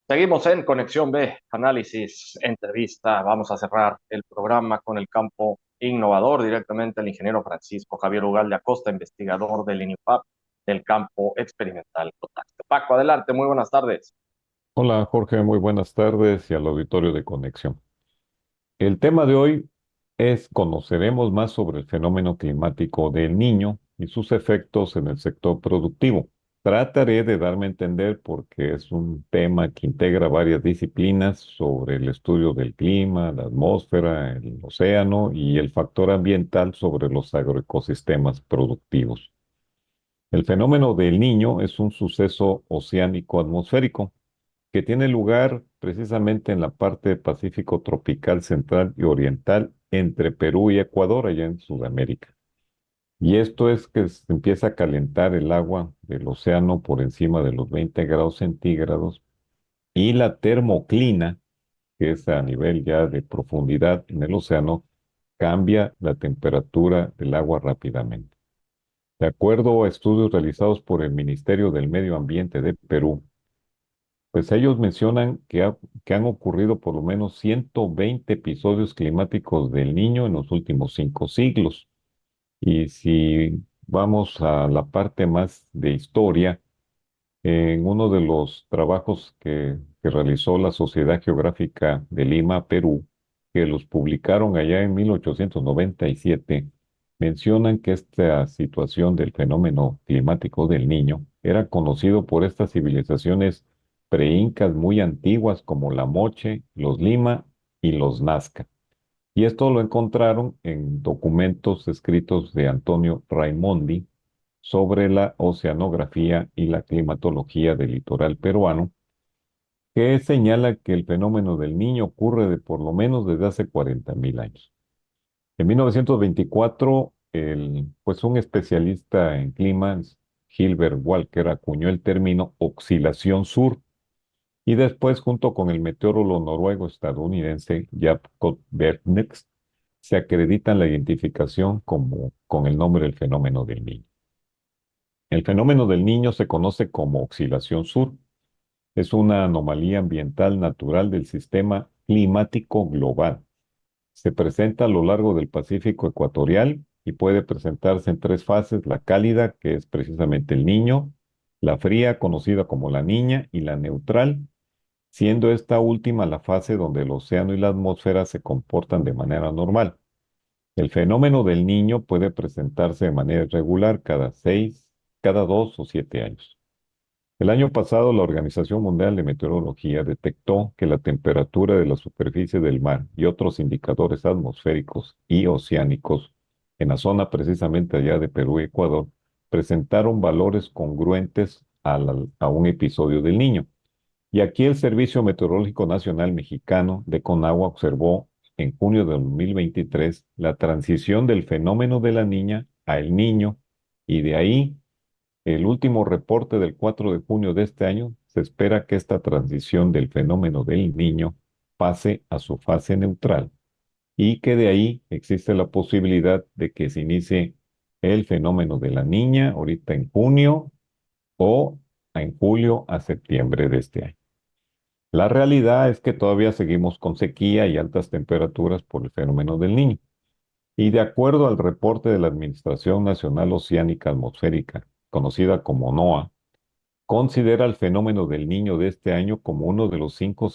Seguimos en Conexión B, análisis, entrevista. Vamos a cerrar el programa con el campo innovador, directamente el ingeniero Francisco Javier Ugalde Acosta, investigador del INIFAP del campo experimental Contacto. Paco, adelante, muy buenas tardes. Hola Jorge, muy buenas tardes y al auditorio de Conexión. El tema de hoy es conoceremos más sobre el fenómeno climático del Niño y sus efectos en el sector productivo. Trataré de darme a entender porque es un tema que integra varias disciplinas sobre el estudio del clima, la atmósfera, el océano y el factor ambiental sobre los agroecosistemas productivos. El fenómeno del Niño es un suceso oceánico atmosférico que tiene lugar precisamente en la parte del Pacífico tropical central y oriental entre Perú y Ecuador, allá en Sudamérica. Y esto es que se empieza a calentar el agua del océano por encima de los 20 grados centígrados y la termoclina, que es a nivel ya de profundidad en el océano, cambia la temperatura del agua rápidamente. De acuerdo a estudios realizados por el Ministerio del Medio Ambiente de Perú, pues ellos mencionan que han ocurrido por lo menos 120 episodios climáticos del Niño en los últimos 5 siglos. Y si vamos a la parte más de historia, en uno de los trabajos que realizó la Sociedad Geográfica de Lima, Perú, que los publicaron allá en 1897, mencionan que esta situación del fenómeno climático del Niño era conocido por estas civilizaciones preincas muy antiguas como la Moche, los Lima y los Nazca. Y esto lo encontraron en documentos escritos de Antonio Raimondi sobre la oceanografía y la climatología del litoral peruano, que señala que el fenómeno del Niño ocurre de por lo menos desde hace 40.000 años. En 1924, pues un especialista en climas, Gilbert Walker, acuñó el término oscilación sur y después, junto con el meteorólogo noruego-estadounidense Jacob Bergnex, se acreditan la identificación con el nombre del fenómeno del Niño. El fenómeno del Niño se conoce como oscilación sur. Es una anomalía ambiental natural del sistema climático global. Se presenta a lo largo del Pacífico ecuatorial y puede presentarse en tres fases: la cálida, que es precisamente el Niño; la fría, conocida como la Niña; y la neutral, siendo esta última la fase donde el océano y la atmósfera se comportan de manera normal. El fenómeno del Niño puede presentarse de manera irregular cada 2 o 7 años. El año pasado, la Organización Mundial de Meteorología detectó que la temperatura de la superficie del mar y otros indicadores atmosféricos y oceánicos en la zona precisamente allá de Perú y Ecuador presentaron valores congruentes a un episodio del Niño. Y aquí el Servicio Meteorológico Nacional Mexicano de Conagua observó en junio de 2023 la transición del fenómeno de la Niña a El Niño, y de ahí el último reporte del 4 de junio de este año se espera que esta transición del fenómeno del Niño pase a su fase neutral y que de ahí existe la posibilidad de que se inicie el fenómeno de la Niña ahorita en junio o en julio a septiembre de este año. La realidad es que todavía seguimos con sequía y altas temperaturas por el fenómeno del Niño. Y de acuerdo al reporte de la Administración Nacional Oceánica Atmosférica, conocida como NOAA, considera el fenómeno del Niño de este año como uno de los cinco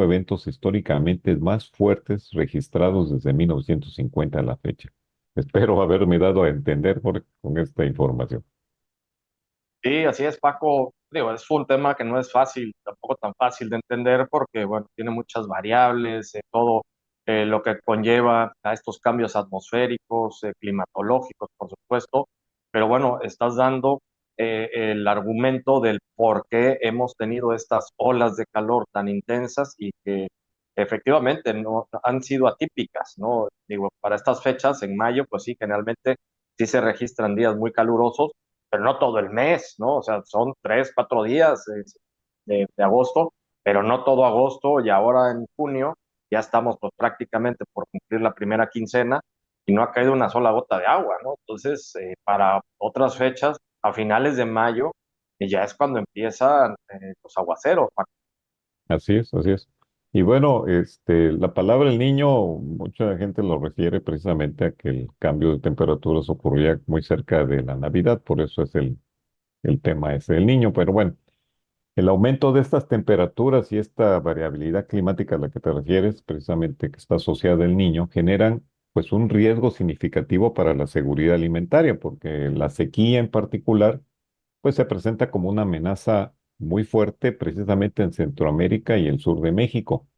eventos históricamente más fuertes registrados desde 1950 a la fecha. Espero haberme dado a entender con esta información. Sí, así es, Paco. Digo, es un tema que no es fácil, tampoco tan fácil de entender porque, bueno, tiene muchas variables, todo lo que conlleva a estos cambios atmosféricos, climatológicos, por supuesto. Pero bueno, estás dando el argumento del por qué hemos tenido estas olas de calor tan intensas y que efectivamente no han sido atípicas, ¿no? Digo, para estas fechas, en mayo, pues sí, generalmente sí se registran días muy calurosos, pero no todo el mes, ¿no? O sea, son 3, 4 días de agosto, pero no todo agosto, y ahora en junio ya estamos pues prácticamente por cumplir la primera quincena y no ha caído una sola gota de agua, ¿no? Entonces, para otras fechas, a finales de mayo, ya es cuando empiezan los aguaceros. Así es, así es. Y bueno, la palabra el niño, mucha gente lo refiere precisamente a que el cambio de temperaturas ocurría muy cerca de la Navidad, por eso es el tema ese del niño. Pero bueno, el aumento de estas temperaturas y esta variabilidad climática a la que te refieres, precisamente que está asociada al niño, generan pues un riesgo significativo para la seguridad alimentaria, porque la sequía en particular pues se presenta como una amenaza muy fuerte precisamente en Centroamérica y el sur de México.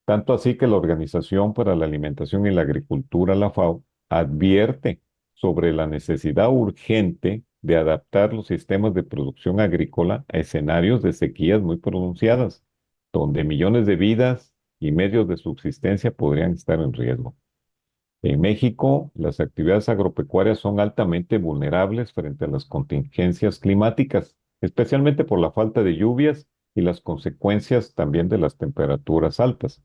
Tanto así que la Organización para la Alimentación y la Agricultura, la FAO, advierte sobre la necesidad urgente de adaptar los sistemas de producción agrícola a escenarios de sequías muy pronunciadas, donde millones de vidas y medios de subsistencia podrían estar en riesgo. En México, las actividades agropecuarias son altamente vulnerables frente a las contingencias climáticas, especialmente por la falta de lluvias y las consecuencias también de las temperaturas altas.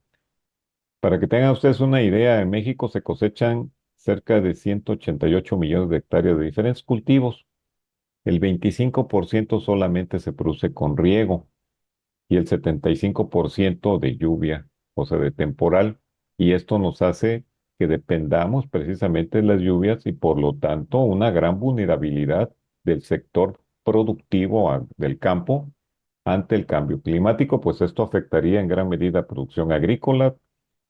Para que tengan ustedes una idea, en México se cosechan cerca de 188 millones de hectáreas de diferentes cultivos. El 25% solamente se produce con riego y el 75% de lluvia, o sea, de temporal. Y esto nos hace que dependamos precisamente de las lluvias y por lo tanto una gran vulnerabilidad del sector productivo del campo ante el cambio climático, pues esto afectaría en gran medida a producción agrícola,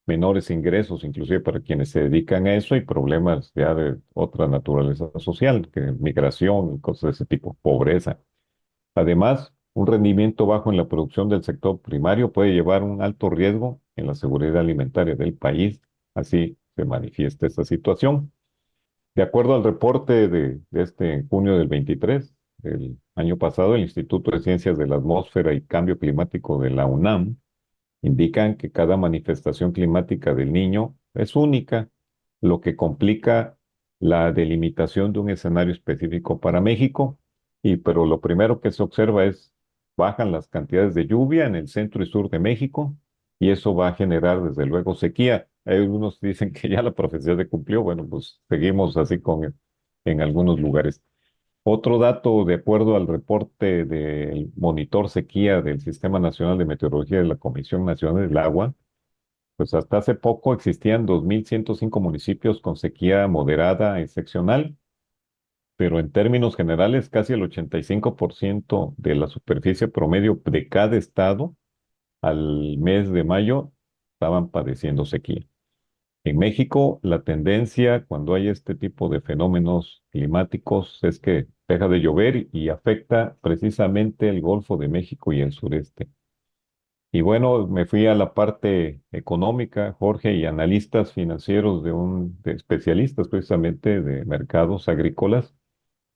menores ingresos, inclusive para quienes se dedican a eso, y problemas ya de otra naturaleza social, que migración y cosas de ese tipo, pobreza. Además, un rendimiento bajo en la producción del sector primario puede llevar un alto riesgo en la seguridad alimentaria del país. Así se manifiesta esta situación. De acuerdo al reporte de este junio del 23, del año pasado, el Instituto de Ciencias de la Atmósfera y Cambio Climático de la UNAM indican que cada manifestación climática del niño es única, lo que complica la delimitación de un escenario específico para México. Pero lo primero que se observa es bajan las cantidades de lluvia en el centro y sur de México y eso va a generar desde luego sequía. Hay algunos dicen que ya la profecía se cumplió. Bueno, pues seguimos así en algunos lugares. Otro dato, de acuerdo al reporte del monitor sequía del Sistema Nacional de Meteorología de la Comisión Nacional del Agua, pues hasta hace poco existían 2.105 municipios con sequía moderada a excepcional, pero en términos generales casi el 85% de la superficie promedio de cada estado al mes de mayo estaban padeciendo sequía. En México, la tendencia cuando hay este tipo de fenómenos climáticos es que deja de llover y afecta precisamente el Golfo de México y el sureste. Y bueno, me fui a la parte económica, Jorge, y analistas financieros de especialistas precisamente de mercados agrícolas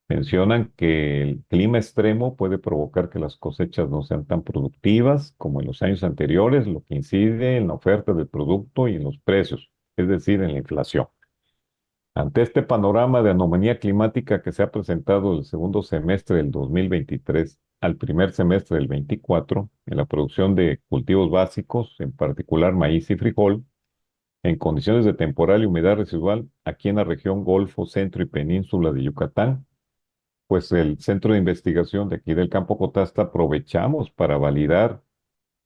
mencionan que el clima extremo puede provocar que las cosechas no sean tan productivas como en los años anteriores, lo que incide en la oferta del producto y en los precios, es decir, en la inflación. Ante este panorama de anomalía climática que se ha presentado del segundo semestre del 2023 al primer semestre del 24, en la producción de cultivos básicos, en particular maíz y frijol, en condiciones de temporal y humedad residual, aquí en la región Golfo, Centro y Península de Yucatán, pues el Centro de Investigación de aquí del Campo Cotasta aprovechamos para validar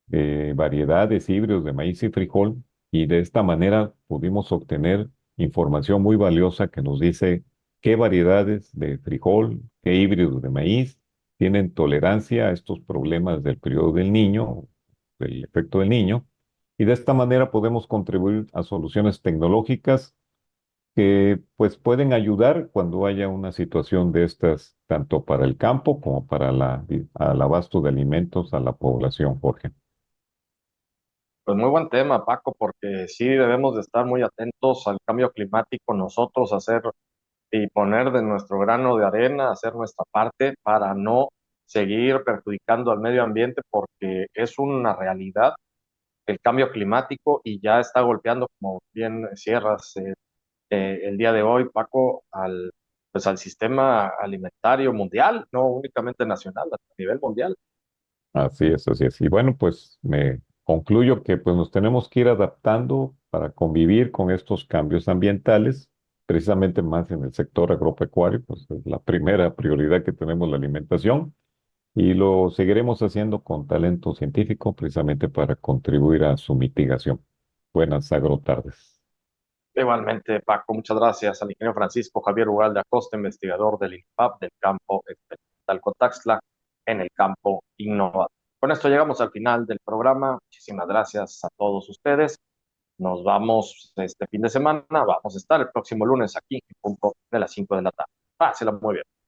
variedades híbridos de maíz y frijol y de esta manera pudimos obtener información muy valiosa que nos dice qué variedades de frijol, qué híbridos de maíz tienen tolerancia a estos problemas del periodo del niño, del efecto del niño, y de esta manera podemos contribuir a soluciones tecnológicas que pues pueden ayudar cuando haya una situación de estas, tanto para el campo como para al abasto de alimentos a la población, Jorge. Pues muy buen tema, Paco, porque sí debemos de estar muy atentos al cambio climático, nosotros hacer y poner de nuestro grano de arena, hacer nuestra parte para no seguir perjudicando al medio ambiente, porque es una realidad el cambio climático y ya está golpeando, como bien cierras el día de hoy, Paco, pues al sistema alimentario mundial, no únicamente nacional, a nivel mundial. Así es, así es. Y bueno, pues me concluyo que pues nos tenemos que ir adaptando para convivir con estos cambios ambientales, precisamente más en el sector agropecuario, pues es la primera prioridad que tenemos la alimentación. y lo seguiremos haciendo con talento científico precisamente para contribuir a su mitigación. Buenas agrotardes. Igualmente, Paco, muchas gracias al ingeniero Francisco Javier Ugal de Acosta, investigador del INPAP del campo experimental Cotaxtla en el campo innovador. Con esto llegamos al final del programa. Muchísimas gracias a todos ustedes. Nos vamos este fin de semana. Vamos a estar el próximo lunes aquí en punto de las 5 de la tarde. Pásela muy bien.